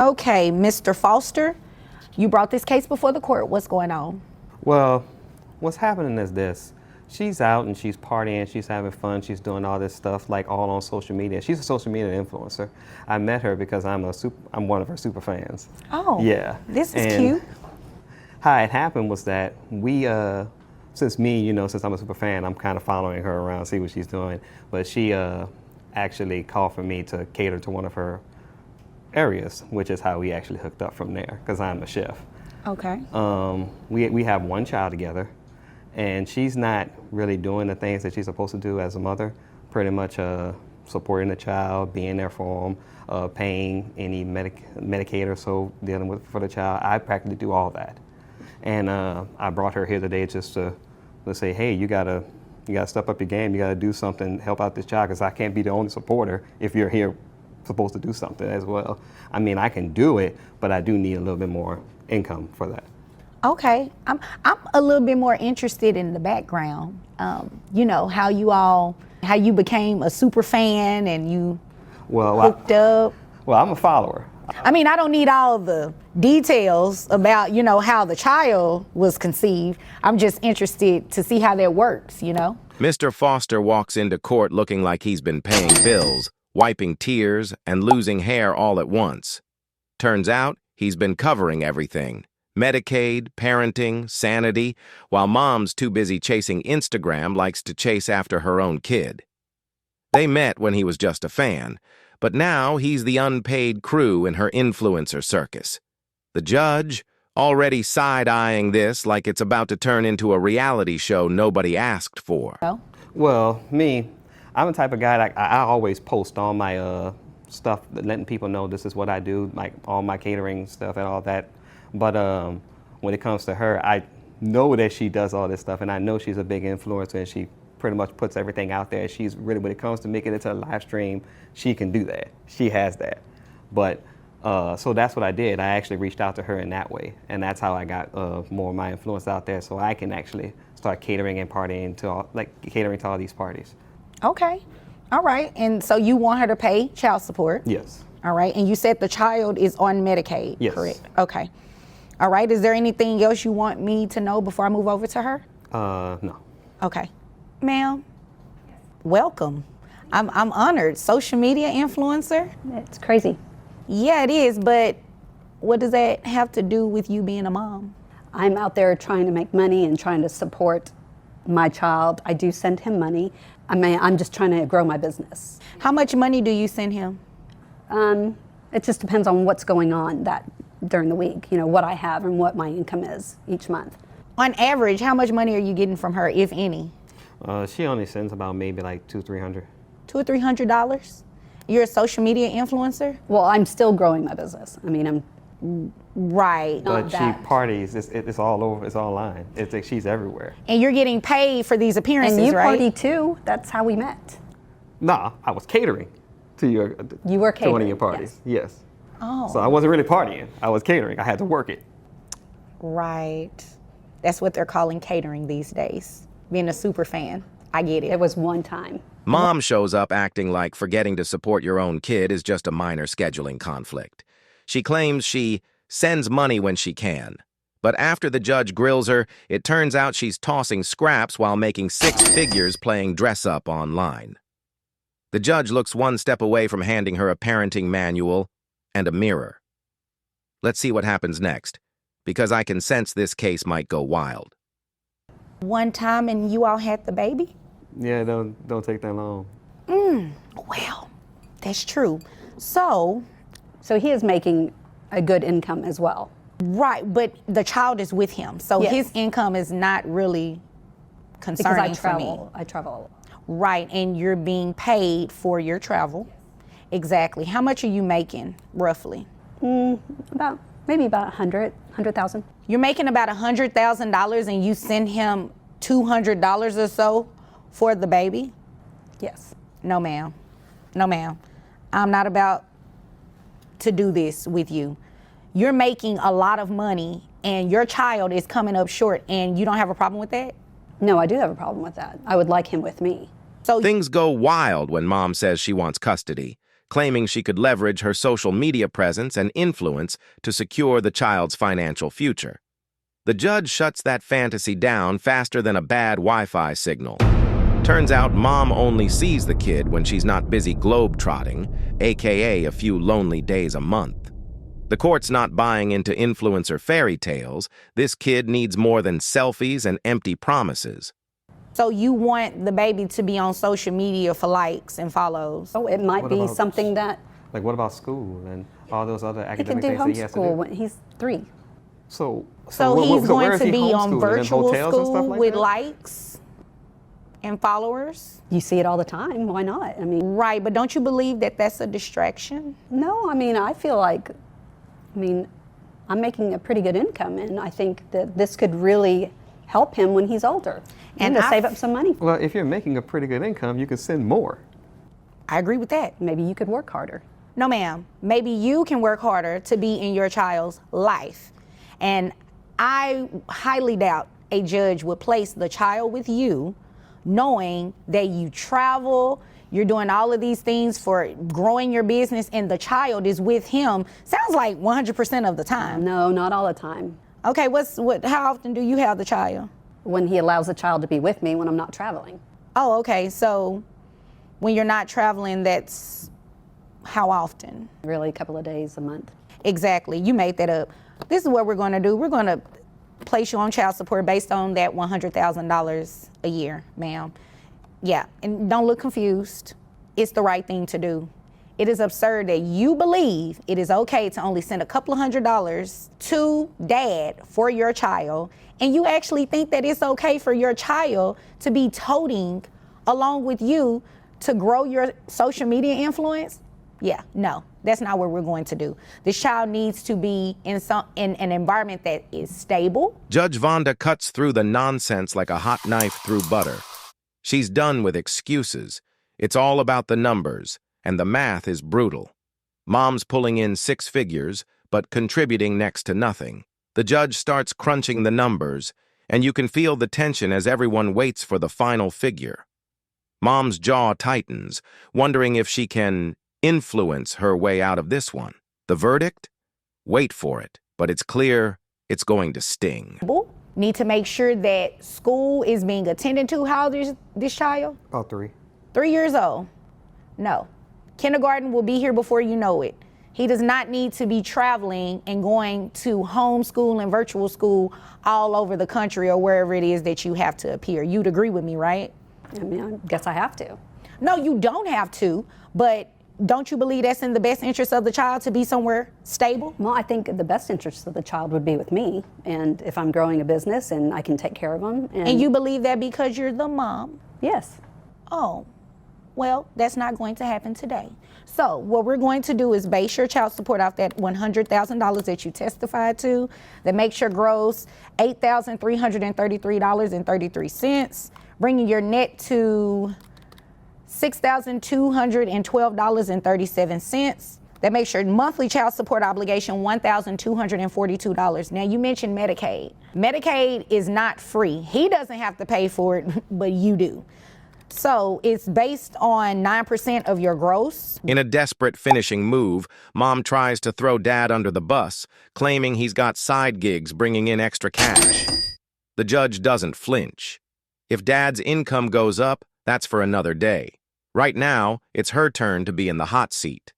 Okay, Mr. Foster, you brought this case before the court. What's going on? Well, what's happening is this. She's out and she's partying, she's having fun, she's doing all this stuff like all on social media. She's a social media influencer. I met her because I'm one of her super fans. Oh, yeah. This is cute. How it happened was that since I'm a super fan, I'm kind of following her around, see what she's doing. But she actually called for me to cater to one of her areas, which is how we actually hooked up from there, because I'm a chef. Okay. We have one child together, and she's not really doing the things that she's supposed to do as a mother, pretty much supporting the child, being there for them, paying any Medicaid or so, dealing with for the child. I practically do all that. And I brought her here today just to say, hey, you gotta step up your game, you gotta do something, help out this child, because I can't be the only supporter if you're here supposed to do something as well. I mean, I can do it, but I do need a little bit more income for that. Okay, I'm a little bit more interested in the background. How you became a super fan and you hooked up. Well, I'm a follower. I mean, I don't need all the details about, how the child was conceived. I'm just interested to see how that works, Mr. Foster walks into court looking like he's been paying bills, wiping tears, and losing hair all at once. Turns out, he's been covering everything. Medicaid, parenting, sanity, while mom's too busy chasing Instagram likes to chase after her own kid. They met when he was just a fan, but now he's the unpaid crew in her influencer circus. The judge, already side-eyeing this like it's about to turn into a reality show nobody asked for. Well, I'm the type of guy that I always post all my stuff, letting people know this is what I do, like all my catering stuff and all that. But when it comes to her, I know that she does all this stuff, and I know she's a big influencer, and she pretty much puts everything out there. She's really, when it comes to making it to a live stream, she can do that. She has that. But so that's what I did. I actually reached out to her in that way, and that's how I got more of my influence out there, so I can actually start catering and partying catering to all these parties. Okay, all right. And so you want her to pay child support? Yes. All right, and you said the child is on Medicaid, yes. Correct? Okay. All right, is there anything else you want me to know before I move over to her? No. Okay. Ma'am, welcome. I'm honored. Social media influencer? It's crazy. Yeah, it is, but what does that have to do with you being a mom? I'm out there trying to make money and trying to support my child. I do send him money. I'm just trying to grow my business. How much money do you send him? It just depends on what's going on during the week, what I have and what my income is each month. On average, how much money are you getting from her, if any? She only sends about maybe like $200-300. $200 or $300? You're a social media influencer? Well, I'm still growing my business. I mean, I'm right. But she parties. It's all over. It's online. It's like she's everywhere. And you're getting paid for these appearances, right? And you right? party too. That's how we met. Nah, I was catering to You were catering. to one of your parties. Yes. Oh. So I wasn't really partying. I was catering. I had to work it. Right. That's what they're calling catering these days. Being a super fan. I get it. It was one time. Mom shows up acting like forgetting to support your own kid is just a minor scheduling conflict. She claims she sends money when she can. But after the judge grills her, it turns out she's tossing scraps while making 6 figures playing dress-up online. The judge looks one step away from handing her a parenting manual and a mirror. Let's see what happens next, because I can sense this case might go wild. One time and you all had the baby? Yeah, don't take that long. Well, that's true. So he is making a good income as well. Right, but the child is with him, so yes. His income is not really concerning because I for me. I travel. Right, and you're being paid for your travel. Exactly. How much are you making, roughly? Maybe about 100,000. You're making about $100,000 and you send him $200 or so for the baby? Yes. No, ma'am. No, ma'am. I'm not about to do this with you. You're making a lot of money and your child is coming up short, and you don't have a problem with that? No, I do have a problem with that. I would like him with me. So things go wild when Mom says she wants custody. claiming she could leverage her social media presence and influence to secure the child's financial future. The judge shuts that fantasy down faster than a bad Wi-Fi signal. Turns out mom only sees the kid when she's not busy globe-trotting, aka a few lonely days a month. The court's not buying into influencer fairy tales. This kid needs more than selfies and empty promises. So you want the baby to be on social media for likes and follows? Oh, it might What be about- something that Like, what about school and all those other he can academic do things that he has to homeschool do? when he's 3. So where he's is going to he be on homeschooling? In virtual hotels and stuff school like with that? likes and followers? You see it all the time. Why not? I mean, Right, but don't you believe that that's a distraction? no, I mean, I feel like, I'm making a pretty good income, and I think that this could really help him when he's older and to I save up some money. Well, if you're making a pretty good income, you can send more. I agree with that. Maybe you could work harder. No, ma'am. Maybe you can work harder to be in your child's life. And I highly doubt a judge would place the child with you knowing that you travel, you're doing all of these things for growing your business, and the child is with him. Sounds like 100% of the time. No, not all the time. Okay, how often do you have the child? When he allows the child to be with me when I'm not traveling. Oh, okay. So when you're not traveling, that's how often? Really, a couple of days a month. Exactly. You made that up. This is what we're going to do. We're going to place you on child support based on that $100,000 a year, ma'am. Yeah, and don't look confused. It's the right thing to do. It is absurd that you believe it is okay to only send a couple of $100s to dad for your child, and you actually think that it's okay for your child to be toting along with you to grow your social media influence. Yeah, no, that's not what we're going to do. This child needs to be in an environment that is stable. Judge Vonda cuts through the nonsense like a hot knife through butter. She's done with excuses. It's all about the numbers, and the math is brutal. Mom's pulling in 6 figures, but contributing next to nothing. The judge starts crunching the numbers, and you can feel the tension as everyone waits for the final figure. Mom's jaw tightens, wondering if she can influence her way out of this one. The verdict? Wait for it, but it's clear it's going to sting. Need to make sure that school is being attended to. How old is this child? About 3. 3 years old. No. Kindergarten will be here before you know it. He does not need to be traveling and going to homeschool and virtual school all over the country or wherever it is that you have to appear. You'd agree with me, right? I guess I have to. No, you don't have to, but don't you believe that's in the best interest of the child to be somewhere stable? Well, I think the best interest of the child would be with me, and if I'm growing a business and I can take care of them. And you believe that because you're the mom? Yes. Oh, well, that's not going to happen today. So what we're going to do is base your child support off that $100,000 that you testified to, that makes your gross $8,333.33, bringing your net to $6,212.37. That makes your monthly child support obligation $1,242. Now, you mentioned Medicaid. Medicaid is not free. He doesn't have to pay for it, but you do. So it's based on 9% of your gross. In a desperate finishing move, Mom tries to throw Dad under the bus, claiming he's got side gigs bringing in extra cash. The judge doesn't flinch. If Dad's income goes up, that's for another day. Right now, it's her turn to be in the hot seat.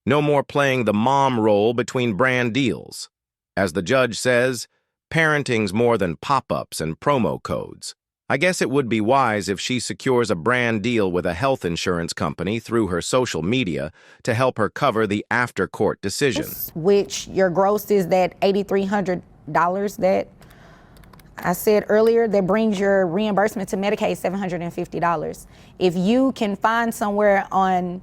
No more playing the mom role between brand deals. As the judge says, parenting's more than pop-ups and promo codes. I guess it would be wise if she secures a brand deal with a health insurance company through her social media to help her cover the after-court decision. Which your gross is that $8,300 that I said earlier, that brings your reimbursement to Medicaid $750. If you can find somewhere on,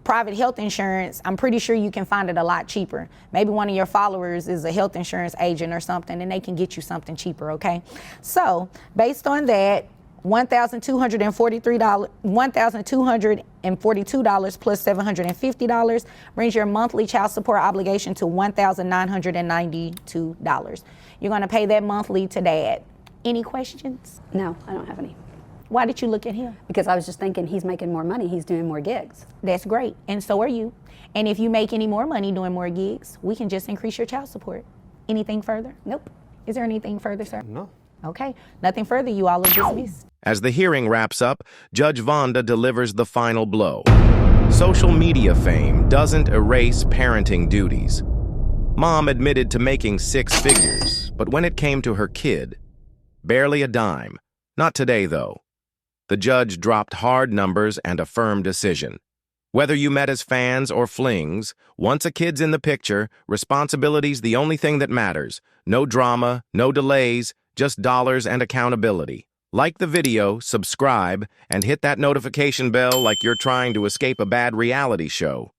private health insurance, I'm pretty sure you can find it a lot cheaper. Maybe one of your followers is a health insurance agent or something, and they can get you something cheaper, okay? So based on that, $1,242 plus $750 brings your monthly child support obligation to $1,992. You're gonna pay that monthly to Dad. Any questions? No, I don't have any. Why did you look at him? Because I was just thinking he's making more money, he's doing more gigs. That's great. And so are you. And if you make any more money doing more gigs, we can just increase your child support. Anything further? Nope. Is there anything further, sir? No. Okay. Nothing further. You all are dismissed. As the hearing wraps up, Judge Vonda delivers the final blow. Social media fame doesn't erase parenting duties. Mom admitted to making 6 figures, but when it came to her kid, barely a dime. Not today, though. The judge dropped hard numbers and a firm decision. Whether you met as fans or flings, once a kid's in the picture, responsibility's the only thing that matters. No drama, no delays, just dollars and accountability. Like the video, subscribe, and hit that notification bell like you're trying to escape a bad reality show.